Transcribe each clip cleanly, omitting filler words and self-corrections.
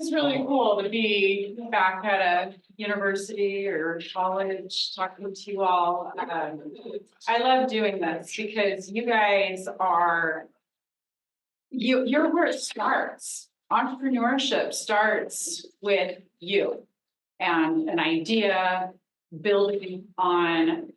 It's really cool to be back at a university or college talking to you all. I love doing this because you guys are, you're where it starts. Entrepreneurship starts with you and an idea, building on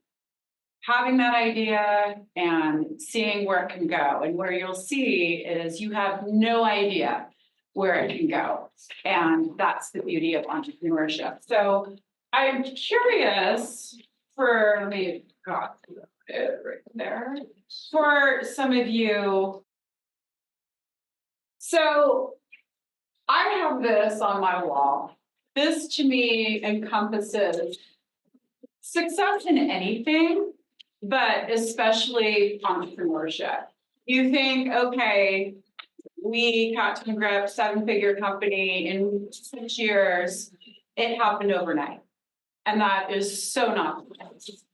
having that idea and seeing where it can go. And where you'll see is you have no idea where it can go. And that's the beauty of entrepreneurship. So I'm curious for, let me got it right there, for some of you. So I have this on my wall. This to me encompasses success in anything, but especially entrepreneurship. You think, okay, we CatToungue grew up 7-figure company in 6 years. It happened overnight. And that is so not the case.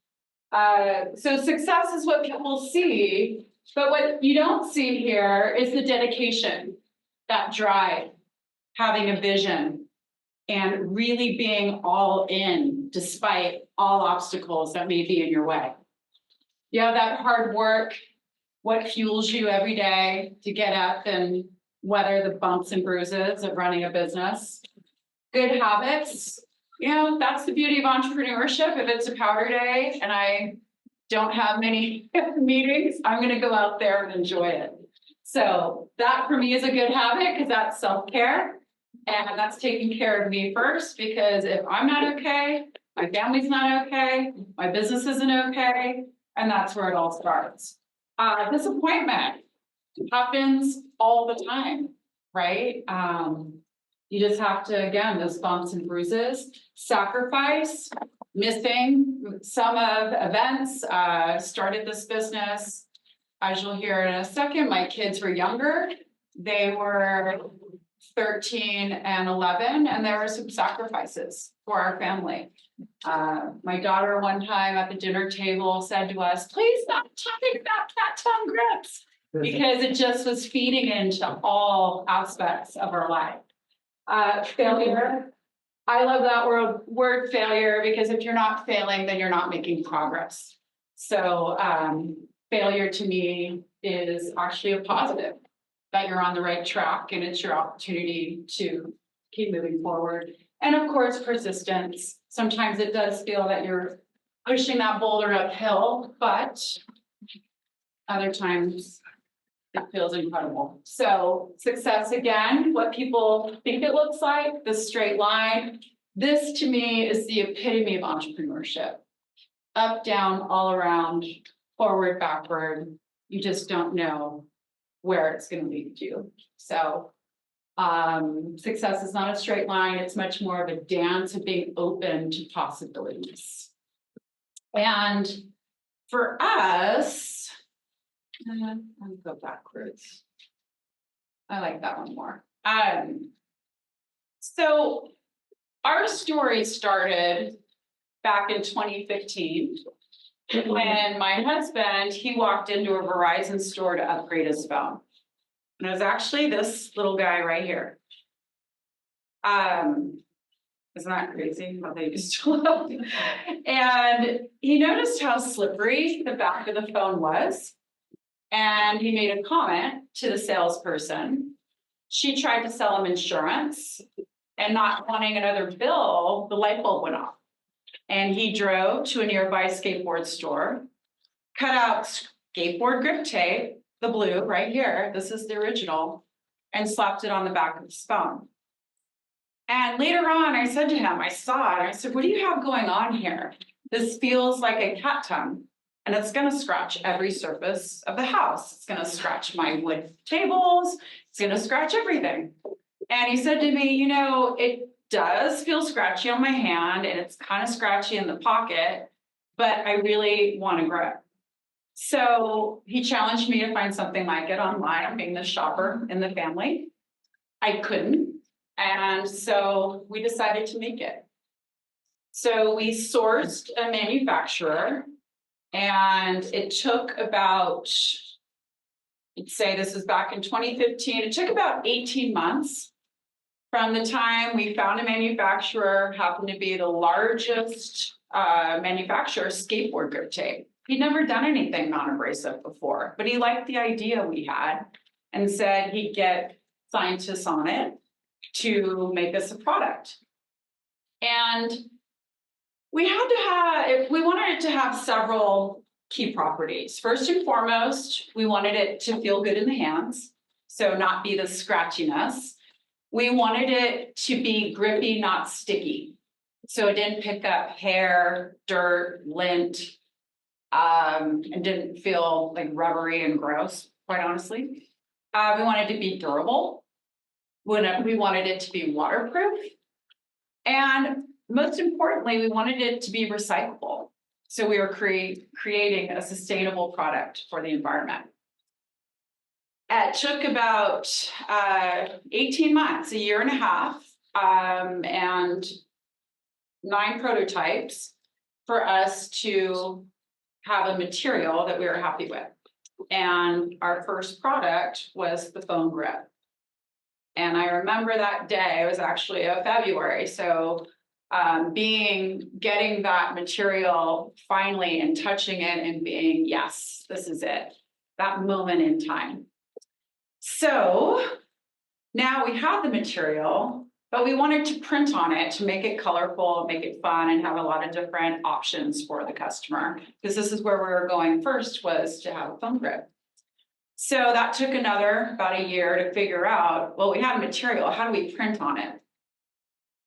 So success is what people see, but what you don't see here is the dedication, that drive, having a vision, and really being all in despite all obstacles that may be in your way. You have that hard work, what fuels you every day to get up and weather the bumps and bruises of running a business. Good habits, that's the beauty of entrepreneurship. If it's a powder day and I don't have many meetings, I'm gonna go out there and enjoy it. So that for me is a good habit because that's self-care and that's taking care of me first, because if I'm not okay, my family's not okay, my business isn't okay, and that's where it all starts. Disappointment happens all the time, right? You just have to, again, those bumps and bruises, sacrifice, missing some of events, started this business. As you'll hear in a second, my kids were younger. They were 13 and 11, and there were some sacrifices for our family. My daughter one time at the dinner table said to us, please stop talking about CatToungue grips, because it just was feeding into all aspects of our life. Failure. I love that word failure, because if you're not failing, then you're not making progress. So failure to me is actually a positive, that you're on the right track and it's your opportunity to keep moving forward. And of course, persistence. Sometimes it does feel that you're pushing that boulder uphill, but other times it feels incredible. So success, again, what people think it looks like, the straight line. This to me is the epitome of entrepreneurship. Up, down, all around, forward, backward. You just don't know where it's going to lead you. So success is not a straight line. It's much more of a dance of being open to possibilities. And for us, I'll go backwards. I like that one more. So our story started back in 2015 when my husband, he walked into a Verizon store to upgrade his phone. And it was actually this little guy right here. Isn't that crazy how they used to look? And he noticed how slippery the back of the phone was. And he made a comment to the salesperson. She tried to sell him insurance, and not wanting another bill, the light bulb went off. And he drove to a nearby skateboard store, cut out skateboard grip tape, the blue right here, this is the original, and slapped it on the back of his phone. And later on, I said to him, I saw it, I said, what do you have going on here? This feels like a cat tongue, and it's gonna scratch every surface of the house. It's gonna scratch my wood tables, it's gonna scratch everything. And he said to me, it does feel scratchy on my hand, and it's kind of scratchy in the pocket, but I really want to grip. So he challenged me to find something like it online, being the shopper in the family. I couldn't, and so we decided to make it. So we sourced a manufacturer, and it took about, I'd say this is back in 2015, it took about 18 months From the time we found a manufacturer, happened to be the largest manufacturer of skateboard grip tape. He'd never done anything non-abrasive before, but he liked the idea we had and said he'd get scientists on it to make us a product. And we wanted it to have several key properties. First and foremost, we wanted it to feel good in the hands, so not be the scratchiness. We wanted it to be grippy, not sticky. So it didn't pick up hair, dirt, lint, and didn't feel like rubbery and gross, quite honestly. We wanted it to be durable. We wanted it to be waterproof. And most importantly, we wanted it to be recyclable. So we were creating a sustainable product for the environment. It took about 18 months, a year and a half, and 9 prototypes for us to have a material that we were happy with. And our first product was the foam grip. And I remember that day, it was actually a February. So getting that material finally and touching it and being, yes, this is it, that moment in time. So now we have the material, but we wanted to print on it to make it colorful, make it fun, and have a lot of different options for the customer. Because this is where we were going first, was to have a foam grip. So that took about a year to figure out, well, we have material, how do we print on it?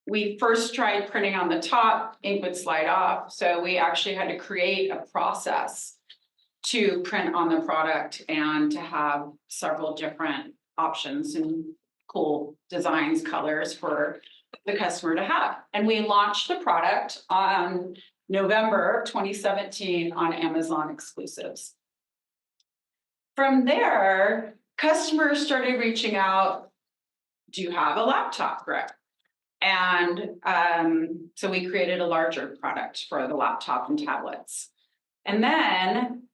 We first tried printing on the top, ink would slide off. So we actually had to create a process to print on the product and to have several different options and cool designs, colors for the customer to have. And we launched the product on November of 2017 on Amazon exclusives. From there, customers started reaching out, do you have a laptop grip? And so we created a larger product for the laptop and tablets. And then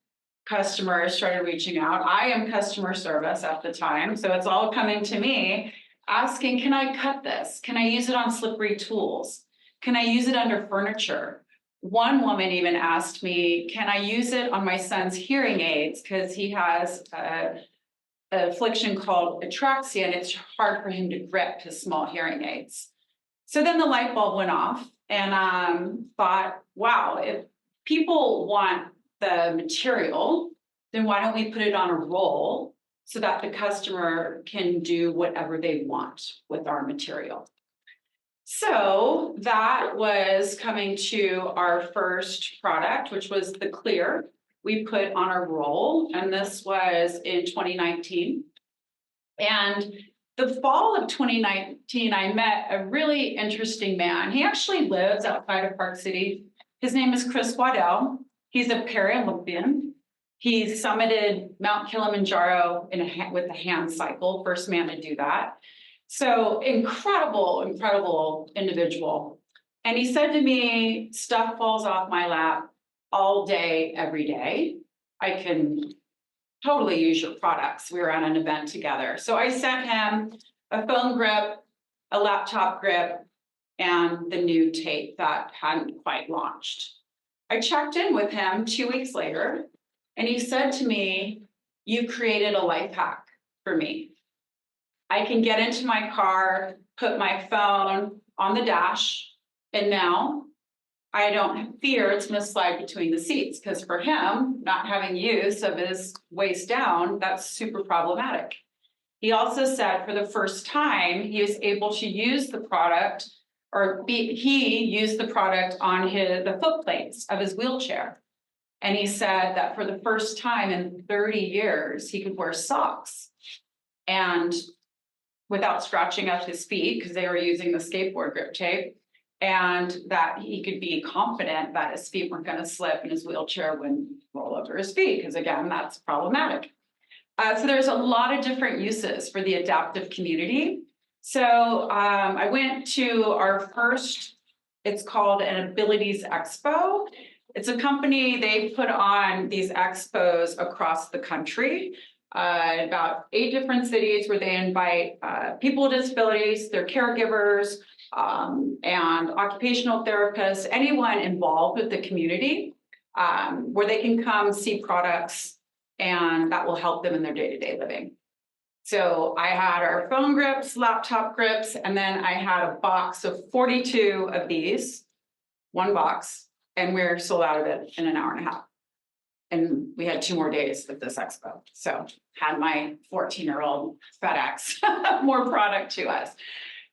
customers started reaching out. I am customer service at the time, so it's all coming to me asking, can I cut this? Can I use it on slippery tools? Can I use it under furniture? One woman even asked me, can I use it on my son's hearing aids? Because he has an affliction called atraxia, and it's hard for him to grip his small hearing aids. So then the light bulb went off, and thought, wow, if people want the material, then why don't we put it on a roll so that the customer can do whatever they want with our material? So that was coming to our first product, which was the clear. We put on a roll, and this was in 2019. And the fall of 2019, I met a really interesting man. He actually lives outside of Park City. His name is Chris Waddell. He's a Paralympian. He summited Mount Kilimanjaro with a hand cycle, first man to do that. So incredible, incredible individual. And he said to me, stuff falls off my lap all day, every day. I can totally use your products. We were at an event together. So I sent him a phone grip, a laptop grip, and the new tape that hadn't quite launched. I checked in with him 2 weeks later, and he said to me, you created a life hack for me. I can get into my car, put my phone on the dash, and now I don't fear it's going to slide between the seats, because for him, not having use of his waist down, that's super problematic. He also said for the first time, he was able to use the product, he used the product on the foot plates of his wheelchair. And he said that for the first time in 30 years, he could wear socks and without scratching up his feet, because they were using the skateboard grip tape, and that he could be confident that his feet weren't going to slip and his wheelchair wouldn't roll over his feet, because again, that's problematic. So there's a lot of different uses for the adaptive community. So I went to our first, it's called an Abilities Expo. It's a company, they put on these expos across the country about 8 different cities where they invite people with disabilities, their caregivers, and occupational therapists, anyone involved with the community, where they can come see products and that will help them in their day-to-day living. So I had our phone grips, laptop grips, and then I had a box of 42 of these, one box, and we're sold out of it in an hour and a half. And we had 2 more days of this expo. So had my 14-year-old FedEx more product to us.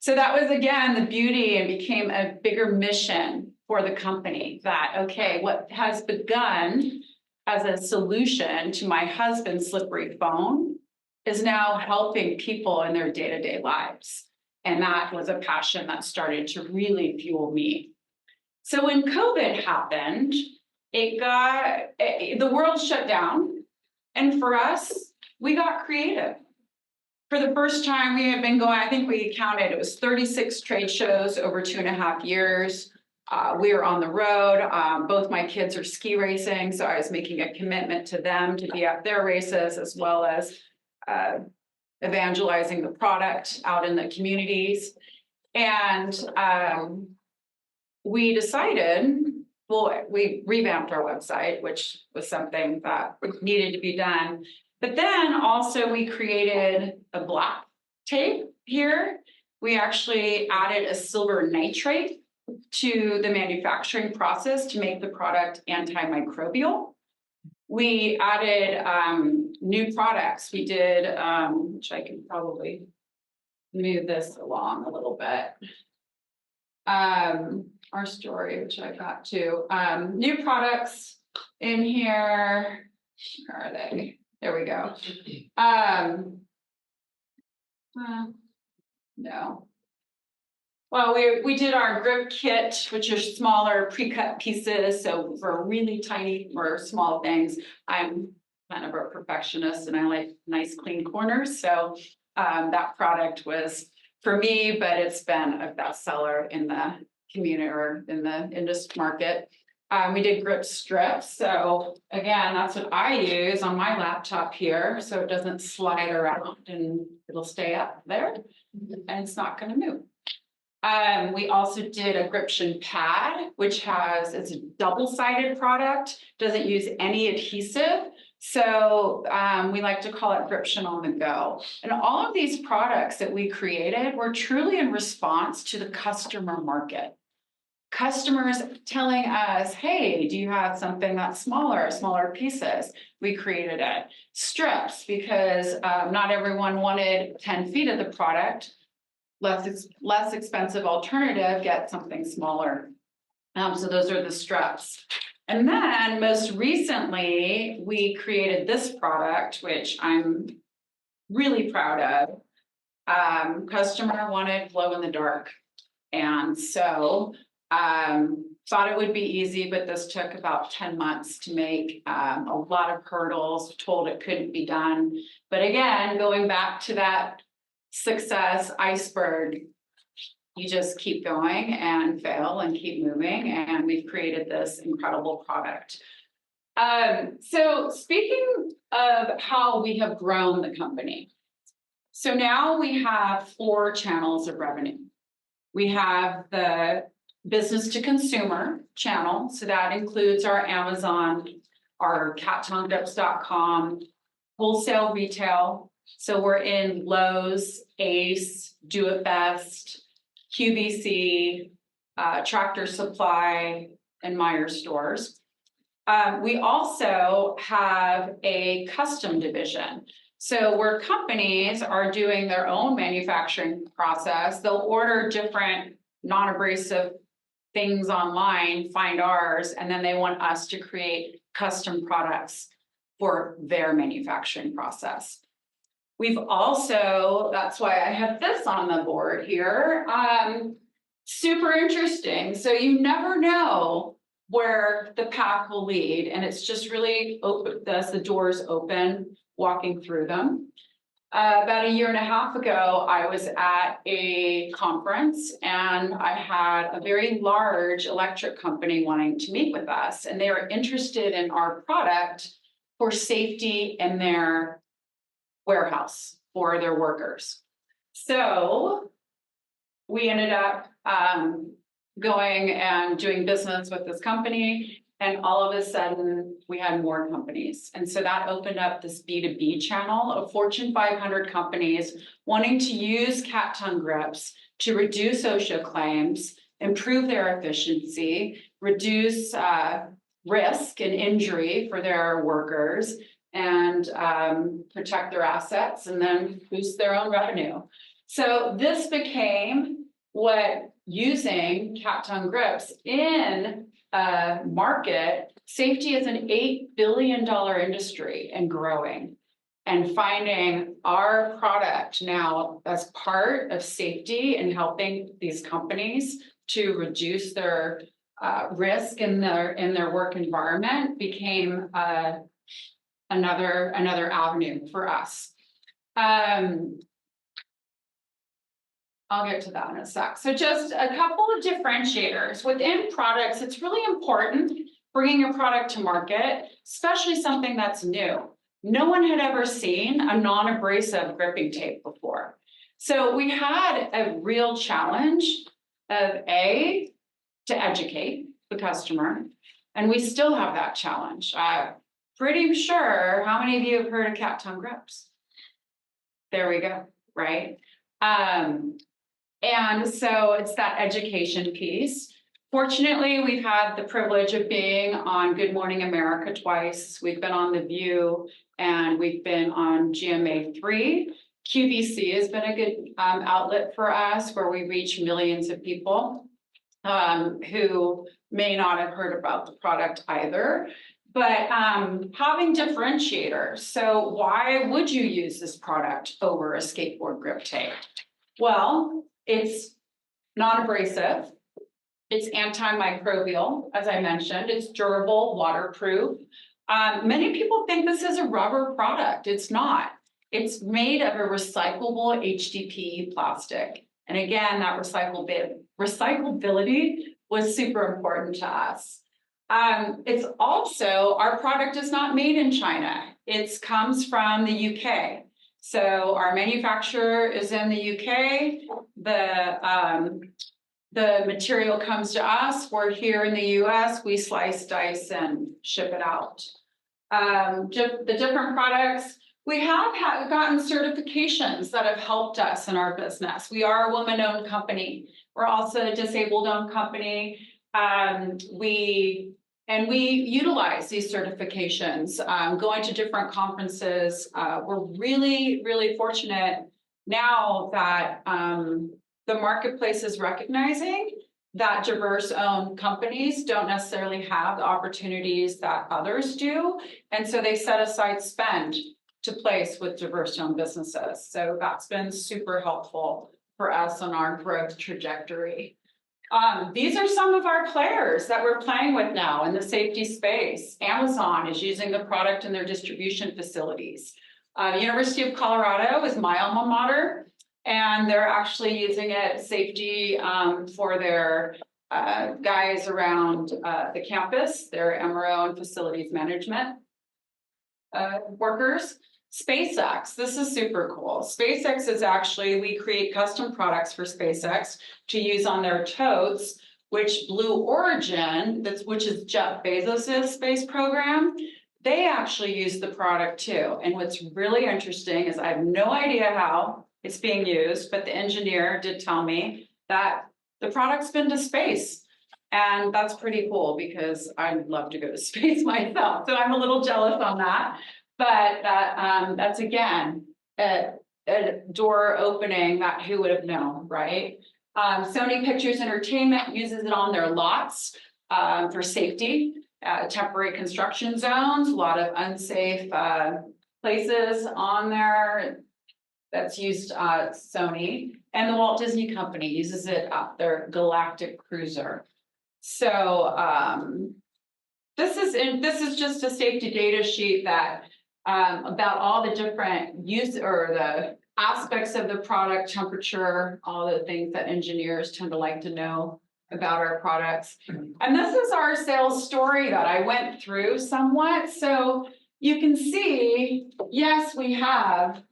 So that was, again, the beauty, and became a bigger mission for the company that, okay, what has begun as a solution to my husband's slippery phone is now helping people in their day-to-day lives. And that was a passion that started to really fuel me. So when COVID happened, the world shut down. And for us, we got creative. For the first time, we had been going, I think we counted, it was 36 trade shows over 2.5 years. We were on the road. Both my kids are ski racing, so I was making a commitment to them to be at their races, as well as evangelizing the product out in the communities. And we decided, well, we revamped our website, which was something that needed to be done. But then also we created a black tape here. We actually added a silver nitrate to the manufacturing process to make the product antimicrobial. We added new products. We did, which I can probably move this along a little bit. Our story, which I got to. New products in here. Where are they? There we go. No. Well, we did our grip kit, which are smaller pre-cut pieces. So for really tiny or small things, I'm kind of a perfectionist and I like nice clean corners. So that product was for me, but it's been a bestseller in the community or in the industry market. We did grip strips. So again, that's what I use on my laptop here. So it doesn't slide around and it'll stay up there and it's not going to move. We also did a gription pad, which it's a double-sided product, doesn't use any adhesive. So we like to call it gription on the go. And all of these products that we created were truly in response to the customer market. Customers telling us, hey, do you have something that's smaller pieces? We created it. Strips, because not everyone wanted 10 feet of the product. Less expensive alternative, get something smaller. So those are the strips. And then most recently, we created this product, which I'm really proud of. Customer wanted glow in the dark. And so thought it would be easy, but this took about 10 months to make. A lot of hurdles, told it couldn't be done. But again, going back to that success iceberg, you just keep going and fail and keep moving, and we've created this incredible product. So speaking of how we have grown the company, so now we have 4 channels of revenue. We have the business to consumer channel, so that includes our Amazon, our CatToungue.com, wholesale retail. So we're in Lowe's, Ace, Do It Best, QVC, Tractor Supply, and Meijer stores. We also have a custom division. So where companies are doing their own manufacturing process, they'll order different non-abrasive things online, find ours, and then they want us to create custom products for their manufacturing process. We've also, that's why I have this on the board here, super interesting. So you never know where the path will lead, and it's just really open, as the doors open, walking through them. About 1.5 years ago, I was at a conference and I had a very large electric company wanting to meet with us, and they were interested in our product for safety in their warehouse for their workers. So we ended up going and doing business with this company, and all of a sudden we had more companies. And so that opened up this B2B channel of Fortune 500 companies wanting to use CatToungue grips to reduce OSHA claims, improve their efficiency, reduce risk and injury for their workers, and protect their assets, and then boost their own revenue. So this became what using CatToungue grips in a market. Safety is an $8 billion industry and growing. And finding our product now as part of safety and helping these companies to reduce their risk in their work environment became another avenue for us. I'll get to that in a sec. So just a couple of differentiators. Within products, it's really important bringing your product to market, especially something that's new. No one had ever seen a non-abrasive gripping tape before. So we had a real challenge of to educate the customer, and we still have that challenge. Pretty sure, how many of you have heard of CatToungue grips? There we go, right? And so it's that education piece. Fortunately, we've had the privilege of being on Good Morning America twice. We've been on The View, and we've been on GMA3. QVC has been a good outlet for us, where we reach millions of people who may not have heard about the product either. But having differentiators. So why would you use this product over a skateboard grip tape? Well, it's non-abrasive. It's antimicrobial, as I mentioned. It's durable, waterproof. Many people think this is a rubber product. It's not. It's made of a recyclable HDPE plastic. And again, that recyclability was super important to us. It's also, our product is not made in China. It comes from the UK. So our manufacturer is in the UK. The material comes to us. We're here in the US. We slice, dice, and ship it out. The different products, we have gotten certifications that have helped us in our business. We are a woman-owned company. We're also a disabled-owned company. We utilize these certifications, going to different conferences. We're really, really fortunate now that the marketplace is recognizing that diverse-owned companies don't necessarily have the opportunities that others do. And so they set aside spend to place with diverse-owned businesses. So that's been super helpful for us on our growth trajectory. These are some of our players that we're playing with now in the safety space. Amazon is using the product in their distribution facilities. University of Colorado is my alma mater, and they're actually using it safety for their guys around the campus, their MRO and facilities management workers. SpaceX, this is super cool. SpaceX is actually, we create custom products for SpaceX to use on their totes, which Blue Origin, which is Jeff Bezos' space program, they actually use the product too. And what's really interesting is I have no idea how it's being used, but the engineer did tell me that the product's been to space. And that's pretty cool because I'd love to go to space myself. So I'm a little jealous on that. But that's, again, a door opening that who would have known, right? Sony Pictures Entertainment uses it on their lots for safety, temporary construction zones, a lot of unsafe places on there that's used Sony. And the Walt Disney Company uses it at their Galactic Cruiser. So this is just a safety data sheet that about all the different use or the aspects of the product, temperature, all the things that engineers tend to like to know about our products. And this is our sales story that I went through somewhat. So you can see, yes, we have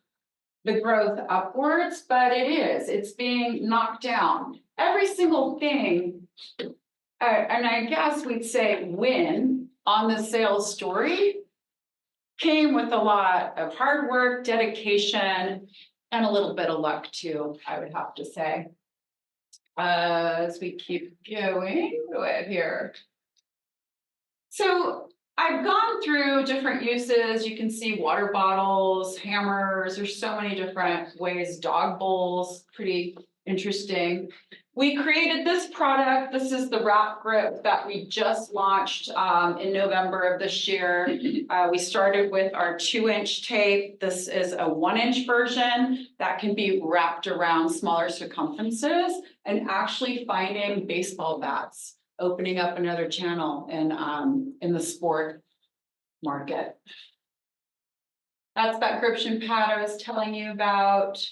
the growth upwards, but it's being knocked down. Every single thing, and I guess we'd say win on the sales story came with a lot of hard work, dedication, and a little bit of luck too, I would have to say. As we keep going, go ahead here. So I've gone through different uses. You can see water bottles, hammers, there's so many different ways, dog bowls, pretty interesting. We created this product. This is the wrap grip that we just launched in November of this year. We started with our 2-inch tape. This is a 1-inch version that can be wrapped around smaller circumferences, and actually finding baseball bats, opening up another channel in the sport market. That's that gription pad I was telling you about.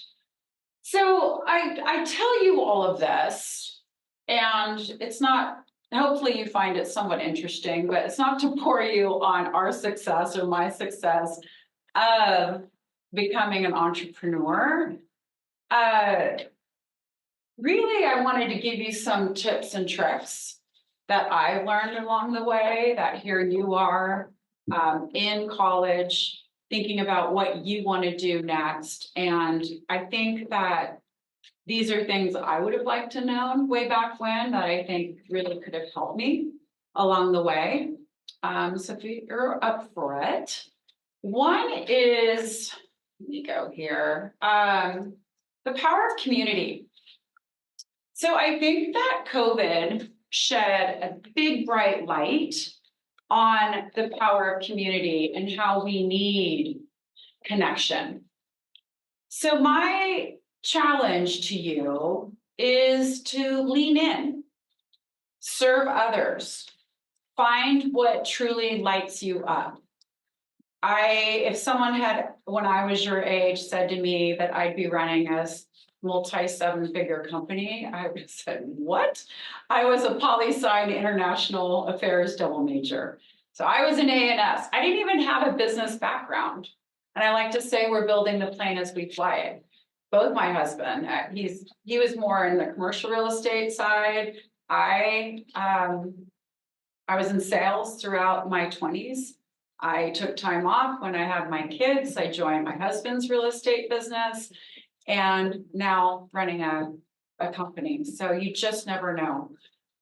So I tell you all of this, and it's not, hopefully you find it somewhat interesting, but it's not to bore you on our success or my success of becoming an entrepreneur. Really, I wanted to give you some tips and tricks that I learned along the way, that here you are in college, thinking about what you want to do next. And I think that these are things I would have liked to know way back when that I think really could have helped me along the way. So if you're up for it, one is, let me go here, the power of community. So I think that COVID shed a big bright light on the power of community and how we need connection. So my challenge to you is to lean in, serve others, find what truly lights you up. If someone had, when I was your age, said to me that I'd be running a multi-7-figure company, I would have said, what? I was a poli-sci international affairs double major. So I was an A&S. I didn't even have a business background. And I like to say we're building the plane as we fly it. Both my husband, he was more in the commercial real estate side. I was in sales throughout my 20s. I took time off when I had my kids. I joined my husband's real estate business, and now running a company. So you just never know.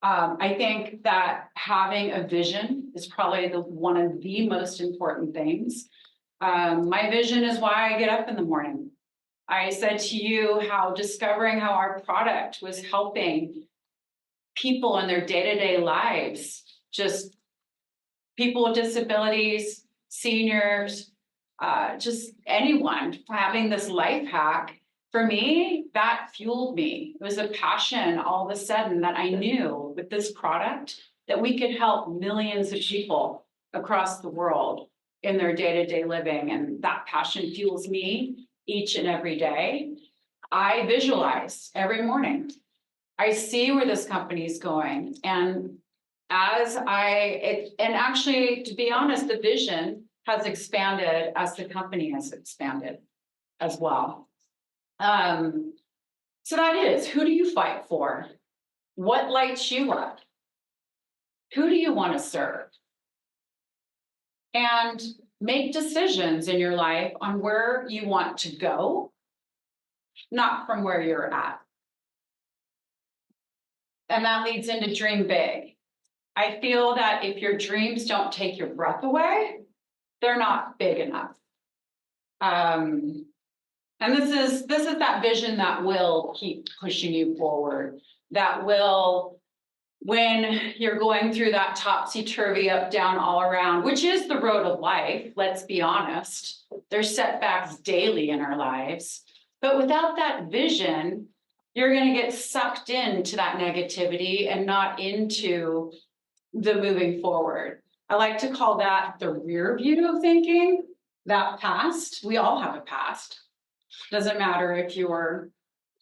I think that having a vision is probably one of the most important things. My vision is why I get up in the morning. I said to you how discovering how our product was helping people in their day-to-day lives, just people with disabilities, seniors, just anyone having this life hack. For me, that fueled me. It was a passion all of a sudden that I knew with this product that we could help millions of people across the world in their day-to-day living. And that passion fuels me each and every day. I visualize every morning. I see where this company is going. And actually, to be honest, the vision has expanded as the company has expanded as well. So that is, who do you fight for? What lights you up? Who do you want to serve? And make decisions in your life on where you want to go, not from where you're at. And that leads into dream big. I feel that if your dreams don't take your breath away, they're not big enough. And this is that vision that will keep pushing you forward, that will, when you're going through that topsy-turvy, up, down, all around, which is the road of life, let's be honest. There's setbacks daily in our lives. But without that vision, you're going to get sucked into that negativity and not into the moving forward. I like to call that the rear view thinking, that past. We all have a past. Doesn't matter if you're,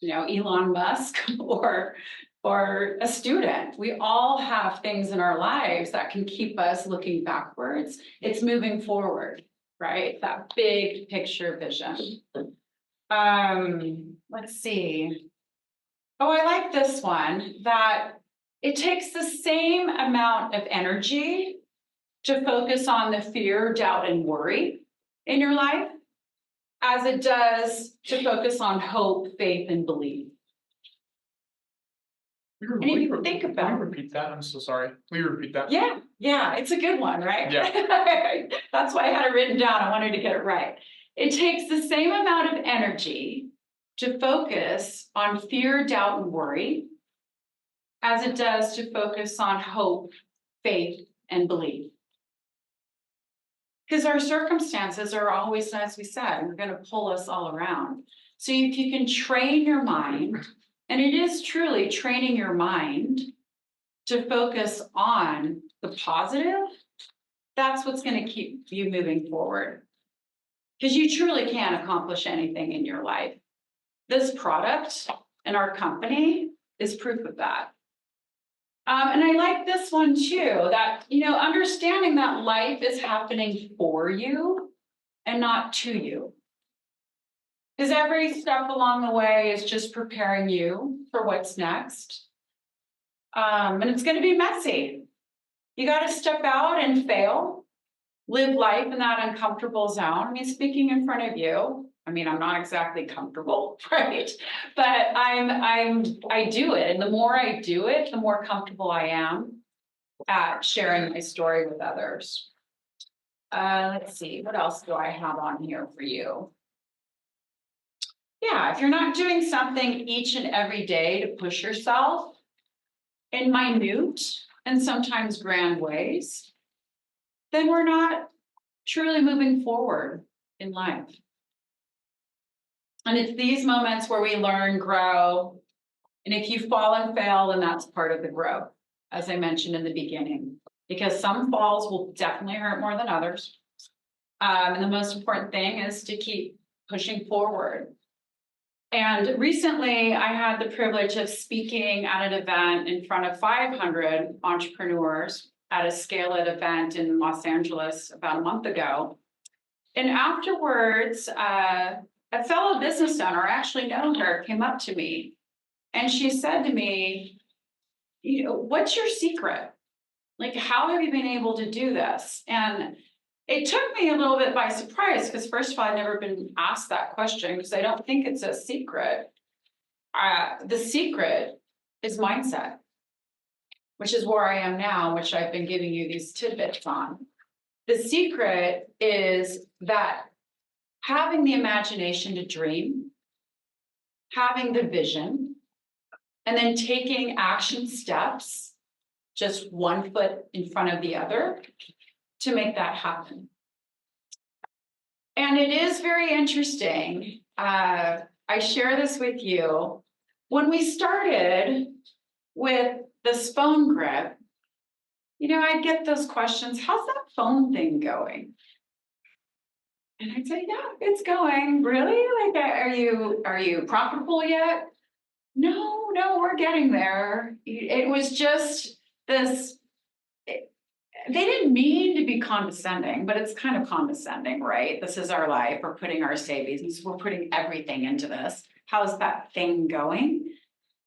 Elon Musk or a student. We all have things in our lives that can keep us looking backwards. It's moving forward, right? That big picture vision. Let's see. Oh, I like this one, that it takes the same amount of energy to focus on the fear, doubt, and worry in your life as it does to focus on hope, faith, and belief. And if you think about Can you repeat that? I'm so sorry. Will you repeat that? Yeah, it's a good one, right? Yeah. That's why I had it written down. I wanted to get it right. It takes the same amount of energy to focus on fear, doubt, and worry as it does to focus on hope, faith, and belief. Because our circumstances are always, as we said, we're going to pull us all around. So if you can train your mind, and it is truly training your mind to focus on the positive, that's what's going to keep you moving forward. Because you truly can accomplish anything in your life. This product and our company is proof of that. And I like this one too, that, understanding that life is happening for you and not to you. Because every step along the way is just preparing you for what's next. And it's going to be messy. You got to step out and fail, live life in that uncomfortable zone. I mean, speaking in front of you, I'm not exactly comfortable, right? But I do it. And the more I do it, the more comfortable I am at sharing my story with others. Let's see, what else do I have on here for you? Yeah, if you're not doing something each and every day to push yourself in minute and sometimes grand ways, then we're not truly moving forward in life. And it's these moments where we learn, grow, and if you fall and fail, then that's part of the growth, as I mentioned in the beginning, because some falls will definitely hurt more than others. And the most important thing is to keep pushing forward. And recently, I had the privilege of speaking at an event in front of 500 entrepreneurs at a Scale It event in Los Angeles about a month ago. And afterwards, a fellow business owner, I actually know her, came up to me and she said to me, what's your secret? Like, how have you been able to do this? And it took me a little bit by surprise because first of all, I've never been asked that question because I don't think it's a secret. The secret is mindset, which is where I am now, which I've been giving you these tidbits on. The secret is that having the imagination to dream, having the vision, and then taking action steps, just one foot in front of the other, to make that happen. And it is very interesting. I share this with you. When we started with this phone grip, I'd get those questions, how's that phone thing going? And I'd say, yeah, it's going. Really? Like, are you profitable yet? No, we're getting there. It was just this, they didn't mean to be condescending, but it's kind of condescending, right? This is our life. We're putting our savings, we're putting everything into this. How's that thing going?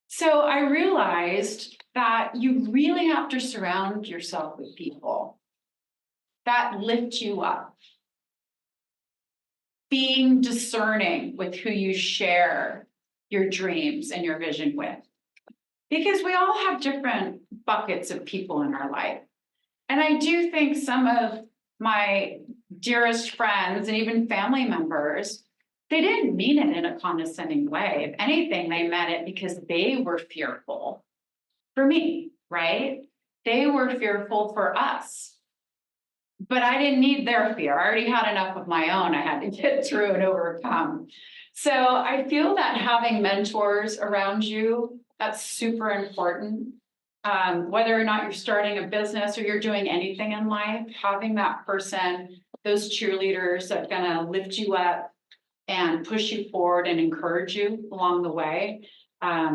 So I realized that you really have to surround yourself with people that lift you up. Being discerning with who you share your dreams and your vision with. Because we all have different buckets of people in our life. And I do think some of my dearest friends and even family members, they didn't mean it in a condescending way. If anything, they meant it because they were fearful for me, right? They were fearful for us. But I didn't need their fear. I already had enough of my own I had to get through and overcome. So I feel that having mentors around you, that's super important. Whether or not you're starting a business or you're doing anything in life, having that person, those cheerleaders that are gonna lift you up and push you forward and encourage you along the way.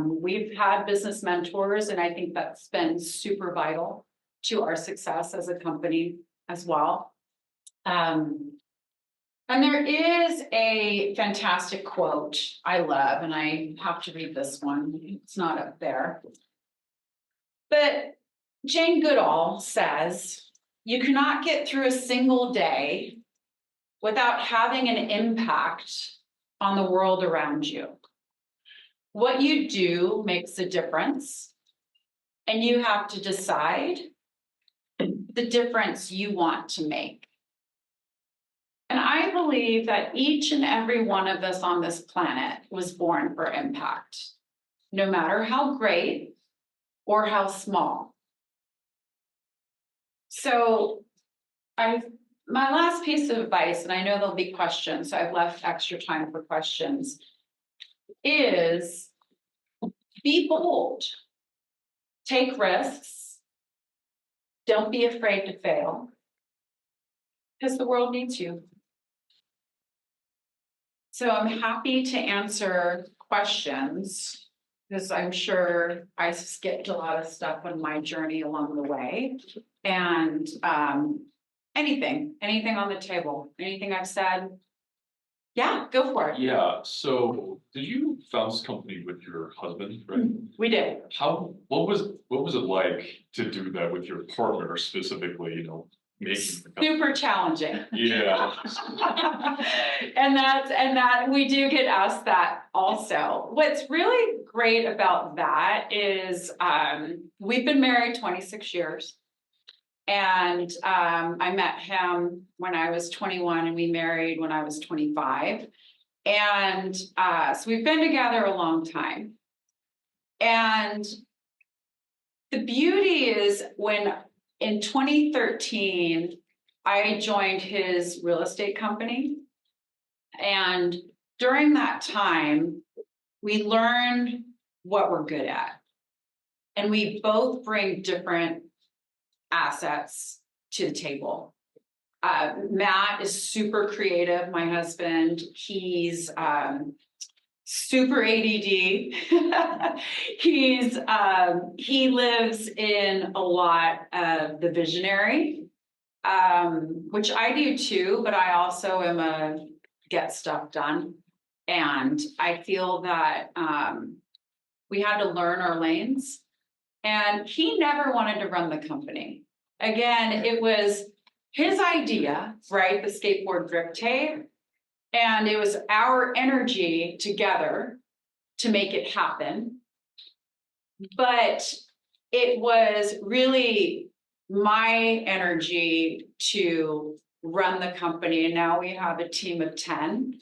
We've had business mentors, and I think that's been super vital to our success as a company as well. And there is a fantastic quote I love, and I have to read this one. It's not up there. But Jane Goodall says, you cannot get through a single day without having an impact on the world around you. What you do makes a difference, and you have to decide the difference you want to make. And I believe that each and every one of us on this planet was born for impact, no matter how great or how small. So my last piece of advice, and I know there'll be questions, so I've left extra time for questions, is be bold, take risks, don't be afraid to fail, because the world needs you. So I'm happy to answer questions, because I'm sure I skipped a lot of stuff on my journey along the way. And anything on the table, anything I've said, yeah, go for it. Yeah, so did you found this company with your husband, right? We did. What was it like to do that with your partner specifically, making the company? Super challenging. Yeah. and that we do get asked that also. What's really great about that is we've been married 26 years. And I met him when I was 21 and we married when I was 25. And so we've been together a long time. And the beauty is when in 2013, I joined his real estate company. And during that time, we learned what we're good at. And we both bring different assets to the table. Matt is super creative, my husband. He's super ADD. He lives in a lot of the visionary, which I do too, but I also am a get stuff done. And I feel that we had to learn our lanes. And he never wanted to run the company. Again, it was his idea, right? The skateboard grip tape. And it was our energy together to make it happen. But it was really my energy to run the company. And now we have a team of 10.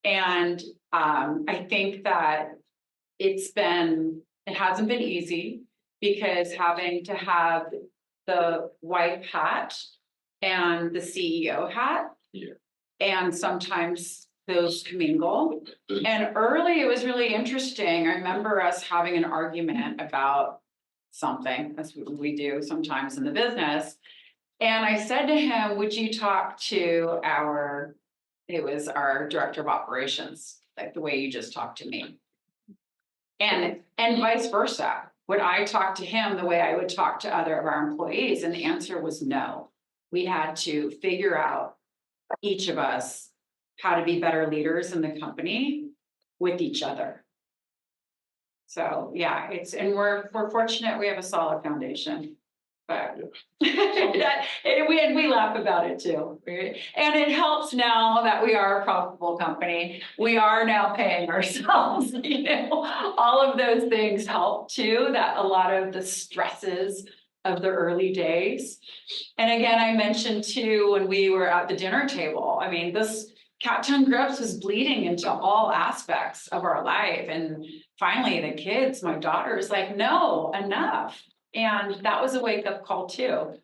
And I think that it hasn't been easy, because having to have the wife hat and the CEO hat, yeah. And sometimes those commingle. And early, it was really interesting. I remember us having an argument about something, that's what we do sometimes in the business. And I said to him, would you talk to our director of operations, like the way you just talked to me? And vice versa. Would I talk to him the way I would talk to other of our employees? And the answer was no. We had to figure out, each of us, how to be better leaders in the company with each other. So yeah, we're fortunate we have a solid foundation. But we laugh about it too. And it helps now that we are a profitable company. We are now paying ourselves. All of those things help too, that a lot of the stresses of the early days. And again, I mentioned too, when we were at the dinner table, I mean, this CatToungue Grips was bleeding into all aspects of our life. And finally the kids, my daughter is like, no, enough. And that was a wake-up call too,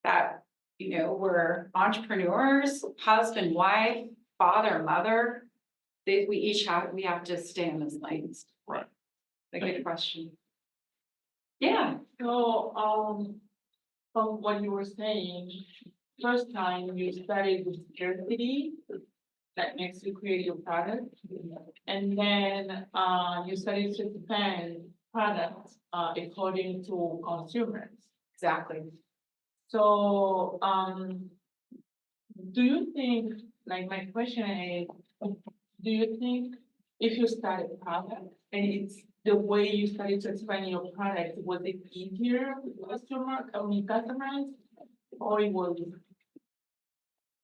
that, we're entrepreneurs, husband, wife, father, mother. We have to stay in those lanes. Right. A good question. Yeah. So, from what you were saying, first time you started with scarcity, that makes you create your product, and then you started to expand products according to consumers. Exactly. So, do you think like my question is, do you think if you start a product and it's the way you started to explain your product, was it easier with customers, or it was?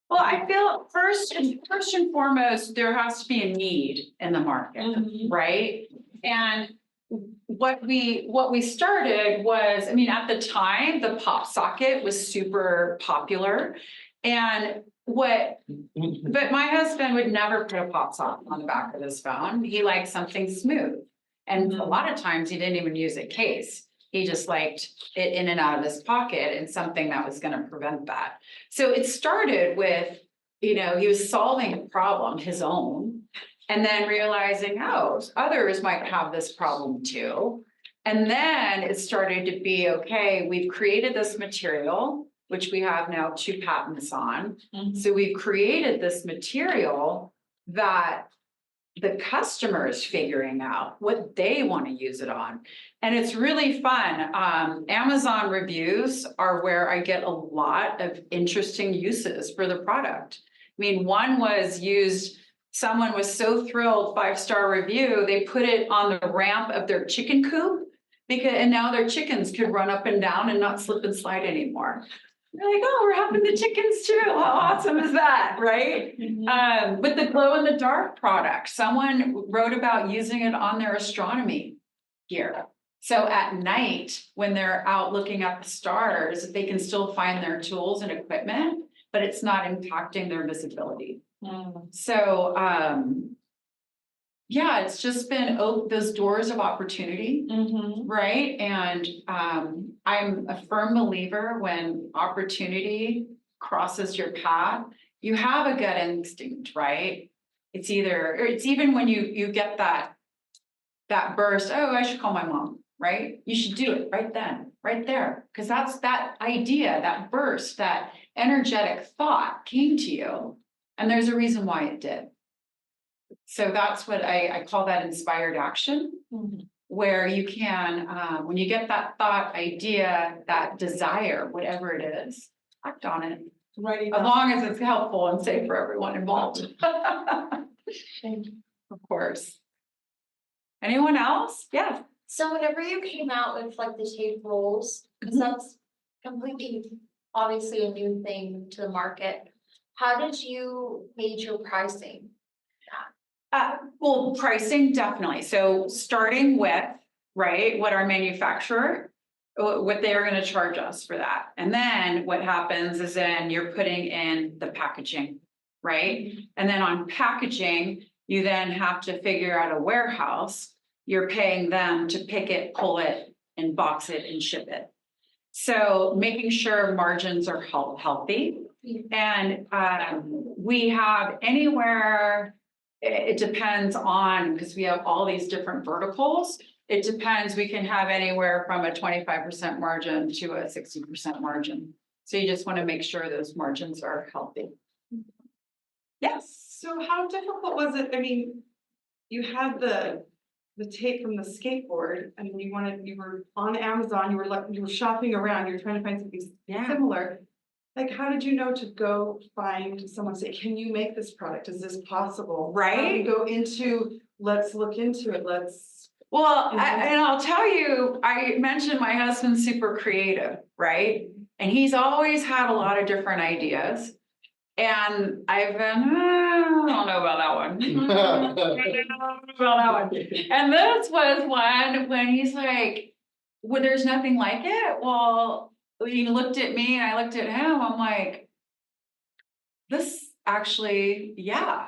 Well, I feel first and foremost, there has to be a need in the market, Mhm. right? And what we started was, I mean, at the time, the pop socket was super popular. And but my husband would never put a pop socket on the back of his phone. He liked something smooth. And a lot of times he didn't even use a case. He just liked it in and out of his pocket and something that was going to prevent that. So it started with, he was solving a problem, his own, and then realizing, oh, others might have this problem too. And then it started to be, okay, we've created this material, which we have now 2 patents on. Mhm. So we've created this material that the customer is figuring out what they want to use it on. And it's really fun. Amazon reviews are where I get a lot of interesting uses for the product. I mean, one was used, someone was so thrilled, 5-star review, they put it on the ramp of their chicken coop and now their chickens could run up and down and not slip and slide anymore. They're like, oh, we're helping the chickens too. How awesome is that, right? With the glow in the dark product, someone wrote about using it on their astronomy gear. So at night, when they're out looking at the stars, they can still find their tools and equipment, but it's not impacting their visibility. So, yeah, it's just been those doors of opportunity. Right. And I'm a firm believer when opportunity crosses your path, you have a gut instinct, right? It's even when you get that burst, oh, I should call my mom, right? You should do it right then, right there. Because that's that idea, that burst, that energetic thought came to you. And there's a reason why it did. So that's what I call that inspired action. Where you can, when you get that thought, idea, that desire, whatever it is, act on it. Right. As long as it's helpful and safe for everyone involved. Of course. Anyone else? Yeah. So whenever you came out with like the tape rolls, because that's completely, obviously a new thing to the market, how did you gauge your pricing? Well, pricing, definitely. So starting with, right, what our manufacturer, what they are going to charge us for that. And then what happens is then you're putting in the packaging, right? And then on packaging, you then have to figure out a warehouse. You're paying them to pick it, pull it, and box it and ship it. So making sure margins are healthy. And we have anywhere, it depends on, because we have all these different verticals. It depends, we can have anywhere from a 25% margin to a 60% margin. So you just want to make sure those margins are healthy. Yes. So how difficult was it? I mean, you had the tape from the skateboard and you were on Amazon, you were shopping around, you were trying to find something similar. Like, how did you know to go find someone, say, can you make this product? Is this possible? Right. Go into, let's look into it. Well, and I'll tell you, I mentioned my husband's super creative, right? And he's always had a lot of different ideas. And I've been, I don't know about that one. I don't know about that one. And this was one when he's like, well, there's nothing like it. Well, he looked at me and I looked at him. I'm like, this actually, yeah.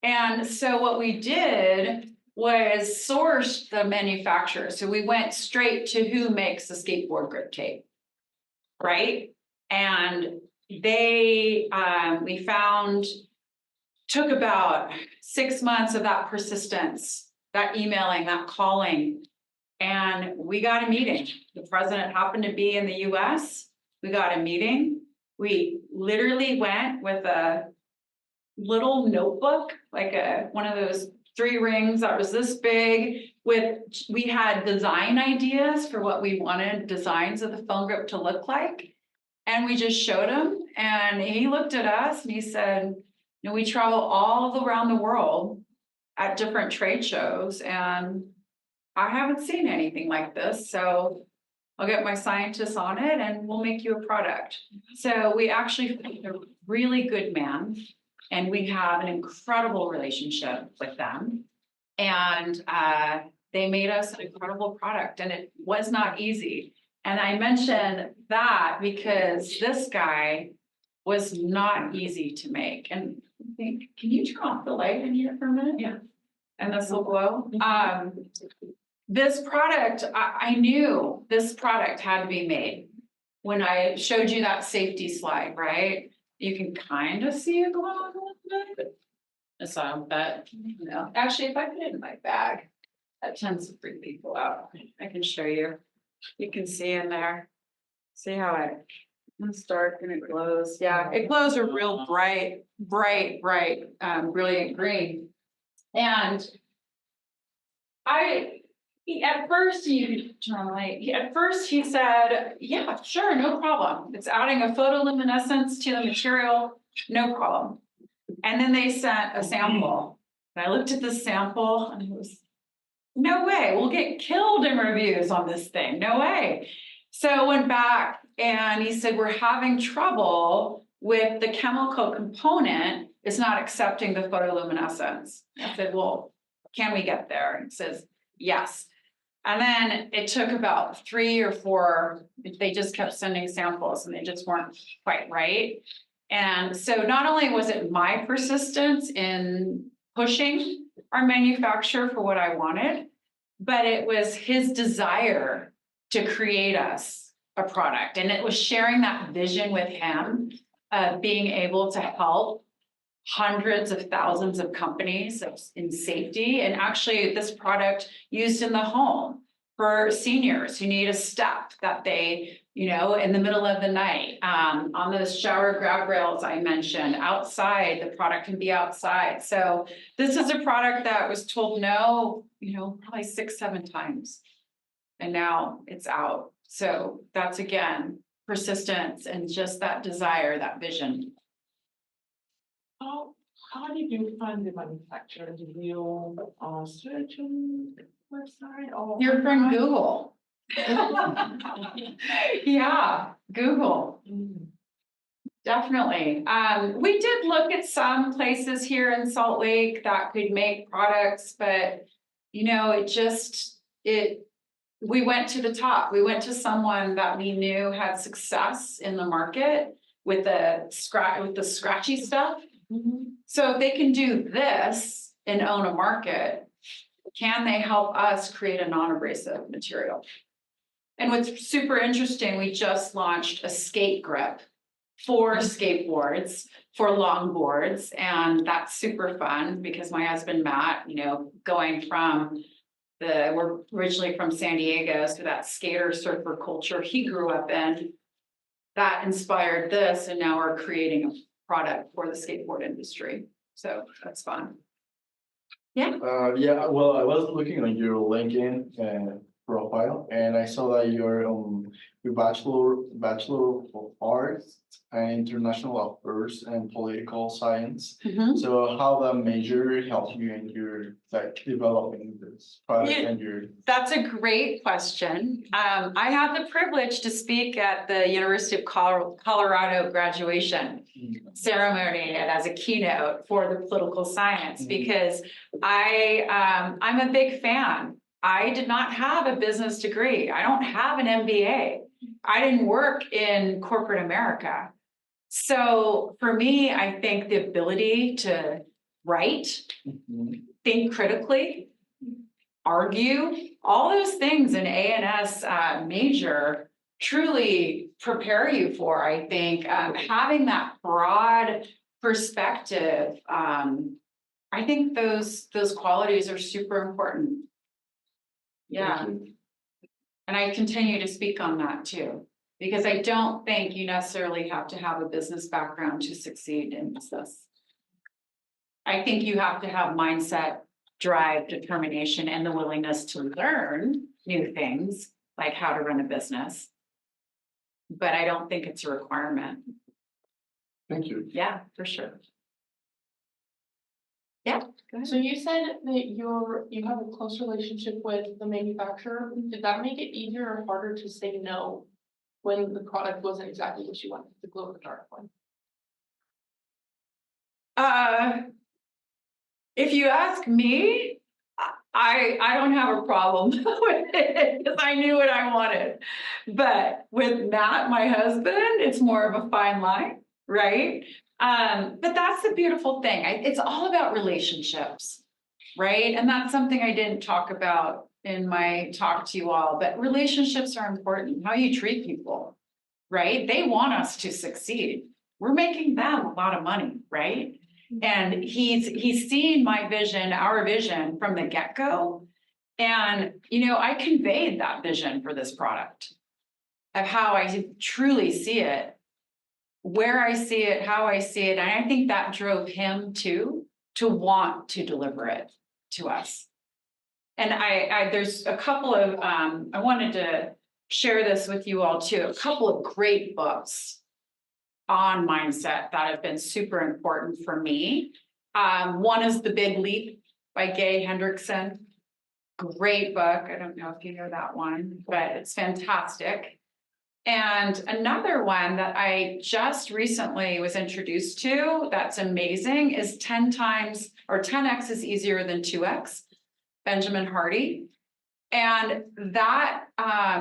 And so what we did was source the manufacturer. So we went straight to who makes the skateboard grip tape, right? And they, we found, took about 6 months of that persistence, that emailing, that calling, and we got a meeting. The president happened to be in the US. We got a meeting. We literally went with a little notebook, like one of those 3 rings that was this big. We had design ideas for what we wanted designs of the phone grip to look like. And we just showed him, and he looked at us and he said, You know, we travel all around the world at different trade shows, and I haven't seen anything like this, so I'll get my scientists on it and we'll make you a product. So we actually found a really good man, and we have an incredible relationship with them. And they made us an incredible product, and it was not easy. And I mention that because this guy was not easy to make. And I think, can you turn off the light in here for a minute? Yeah. And this will glow. This product, I knew this product had to be made. When I showed you that safety slide, right? You can kind of see it glow a little bit. So, but, you know, actually, if I put it in my bag, that tends to freak people out. I can show you. You can see in there. See how it's dark and it glows. Yeah, it glows a real bright, brilliant green. And at first he said, yeah, sure, no problem. It's adding a photoluminescence to the material, no problem. And then they sent a sample. And I looked at the sample and it was, no way, we'll get killed in reviews on this thing, no way. So I went back and he said, we're having trouble with the chemical component. It's not accepting the photoluminescence. I said, well, can we get there? And he says, yes. And then it took about 3 or 4, they just kept sending samples and they just weren't quite right. And so not only was it my persistence in pushing our manufacturer for what I wanted, but it was his desire to create us a product. And it was sharing that vision with him of being able to help hundreds of thousands of companies in safety. And actually this product used in the home for seniors who need a step that they, you know, in the middle of the night, on those shower grab rails I mentioned, outside, the product can be outside. So this is a product that was told no, you know, probably 6, 7 times. And now it's out. So that's, again, persistence and just that desire, that vision. How did you find the manufacturer? Did you search on the website or? You're from Google. Yeah, Google. Definitely. We did look at some places here in Salt Lake that could make products, but you know, we went to the top. We went to someone that we knew had success in the market with the scratchy stuff. So if they can do this and own a market, can they help us create a non-abrasive material? And what's super interesting, we just launched a skate grip for skateboards, for longboards, and that's super fun because my husband Matt, you know, going from we're originally from San Diego, so that skater surfer culture he grew up in, that inspired this, and now we're creating a product for the skateboard industry. So that's fun. Yeah. Yeah, well, I was looking on your LinkedIn profile, and I saw that you're your bachelor of arts and international affairs and political science. So how that major helped you in your developing this product and your? That's a great question. I had the privilege to speak at the University of Colorado graduation ceremony and as a keynote for the political science because I'm a big fan. I did not have a business degree. I don't have an MBA. I didn't work in corporate America. So for me, I think the ability to write, think critically, argue, all those things an A&S major truly prepare you for, I think, having that broad perspective. I think those qualities are super important. Yeah. And I continue to speak on that too, because I don't think you necessarily have to have a business background to succeed in business. I think you have to have mindset, drive, determination, and the willingness to learn new things, like how to run a business. But I don't think it's a requirement. Thank you. Yeah, for sure. So you said that you have a close relationship with the manufacturer. Did that make it easier or harder to say no when the product wasn't exactly what you wanted, the glow in the dark one? If you ask me, I don't have a problem with it because I knew what I wanted. But with Matt, my husband, it's more of a fine line, right? But that's the beautiful thing. It's all about relationships, right? And that's something I didn't talk about in my talk to you all, but relationships are important, how you treat people, right? They want us to succeed. We're making them a lot of money, right? And he's seen my vision, our vision from the get-go. And, I conveyed that vision for this product of how I truly see it, where I see it, how I see it. And I think that drove him to want to deliver it to us. And there's a couple of, I wanted to share this with you all too, a couple of great books on mindset that have been super important for me. One is The Big Leap by Gay Hendrickson. Great book. I don't know if you know that one, but it's fantastic. And another one that I just recently was introduced to that's amazing is 10x is easier than 2x, Benjamin Hardy. And that,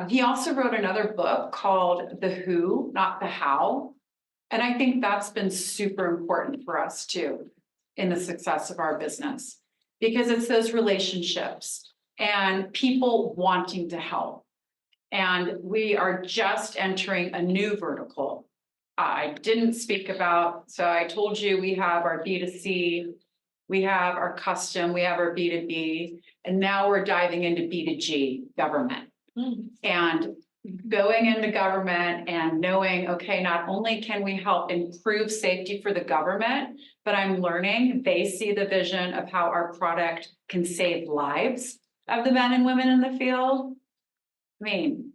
he also wrote another book called The Who, Not the How. And I think that's been super important for us too in the success of our business, because it's those relationships and people wanting to help. And we are just entering a new vertical. I didn't speak about, so I told you we have our B2C, we have our custom, we have our B2B, and now we're diving into B2G, government. And going into government and knowing, okay, not only can we help improve safety for the government, but I'm learning they see the vision of how our product can save lives of the men and women in the field. I mean,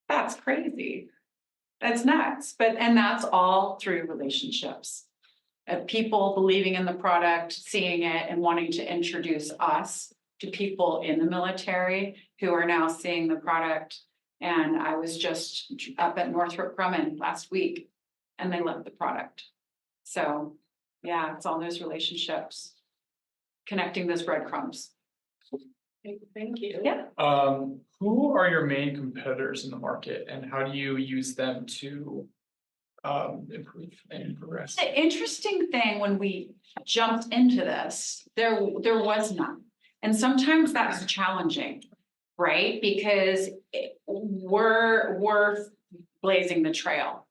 that's crazy. That's nuts. And that's all through relationships of people believing in the product, seeing it, and wanting to introduce us to people in the military who are now seeing the product. And I was just up at Northrop Grumman last week and they loved the product. So yeah, it's all those relationships, connecting those breadcrumbs. Thank you. Yeah. Who are your main competitors in the market and how do you use them to improve and progress? The interesting thing when we jumped into this, there was none. And sometimes that's challenging, right? Because we're blazing the trail.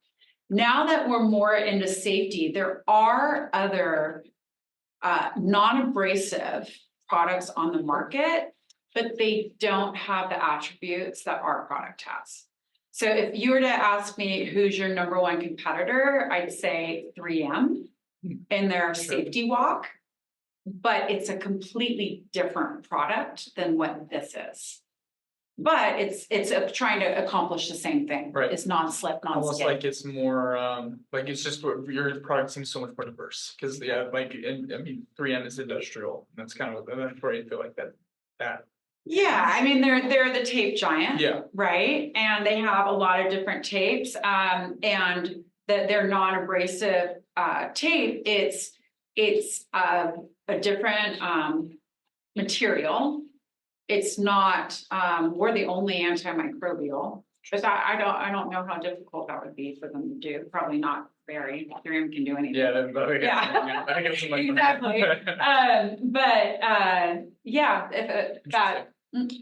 Now that we're more into safety, there are other non-abrasive products on the market, but they don't have the attributes that our product has. So if you were to ask me who's your number one competitor, I'd say 3M in their safety walk, but it's a completely different product than what this is. But it's trying to accomplish the same thing. Right. It's non-slip, non-skid. Almost like it's more, like it's just what your product seems so much more diverse. Cause yeah, like, and I mean, 3M is industrial. That's kind of, that's where I feel like that. Yeah, I mean, they're the tape giant. Yeah. Right, and they have a lot of different tapes, and their non-abrasive tape. It's a different material. It's not. We're the only antimicrobial. But I don't know how difficult that would be for them to do. Probably not very. 3M can do anything. Yeah. Yeah. I guess Exactly.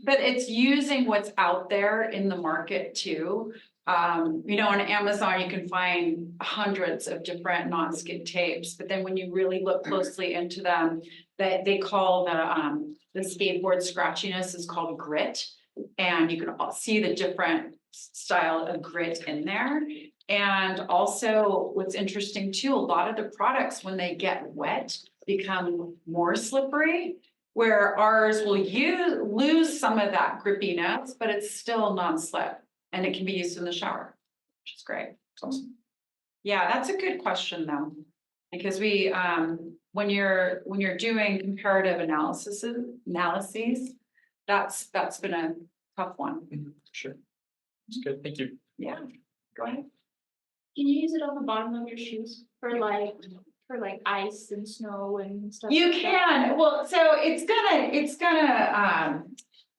But it's using what's out there in the market too. On Amazon, you can find hundreds of different non-skid tapes, but then when you really look closely into them, that they call the skateboard scratchiness is called grit, and you can see the different style of grit in there. And also what's interesting too, a lot of the products when they get wet become more slippery, where ours will lose some of that grippiness, but it's still non-slip and it can be used in the shower, which is great. Awesome. Yeah, that's a good question though, because when when you're doing comparative analyses, that's been a tough one. Sure. It's good, thank you. Yeah, go ahead. Can you use it on the bottom of your shoes for like ice and snow and stuff? You like that? can, well, so it's gonna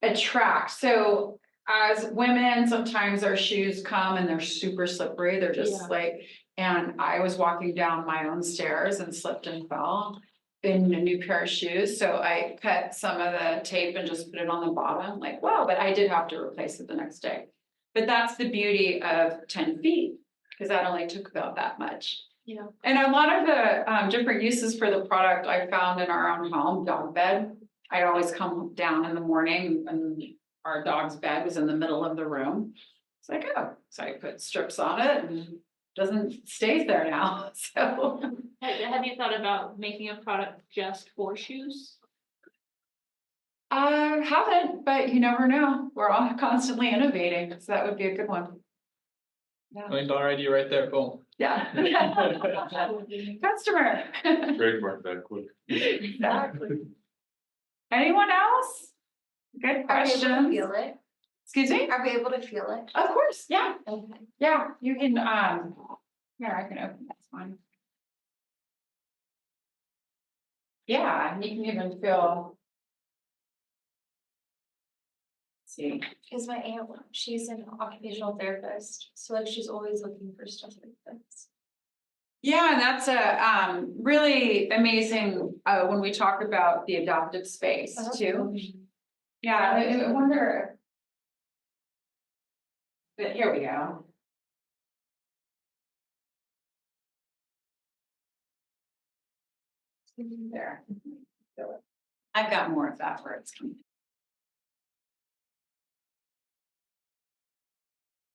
attract, so as women, sometimes our shoes come and they're super slippery, they're Yeah. just like, and I was walking down my own stairs and slipped and fell in a new pair of shoes, so I cut some of the tape and just put it on the bottom, like, wow, but I did have to replace it the next day. But that's the beauty of 10 feet, because that only took about that much. Yeah. And a lot of the different uses for the product I found in our own home, dog bed. I always come down in the morning and our dog's bed was in the middle of the room. It's like, oh, so I put strips on it and doesn't stays there now, so. Have you thought about making a product just for shoes? I haven't, but you never know. We're all constantly innovating, so that would be a good one. Yeah. $1 million idea right there, boom. Yeah. Customer. Trademark that quick. Exactly. Anyone else? Good Are we able to questions. feel it? Excuse me? Are we able to feel it? Of course, yeah, Okay. yeah, you can, here, I can open this one. Yeah, and you can even feel. See, Because my aunt, she's an occupational therapist, so like she's always looking for stuff like this. yeah, and that's a, really amazing, when we talk about the adaptive space too. Yeah, I wonder. But here we go. There. I've got more of that where it's coming.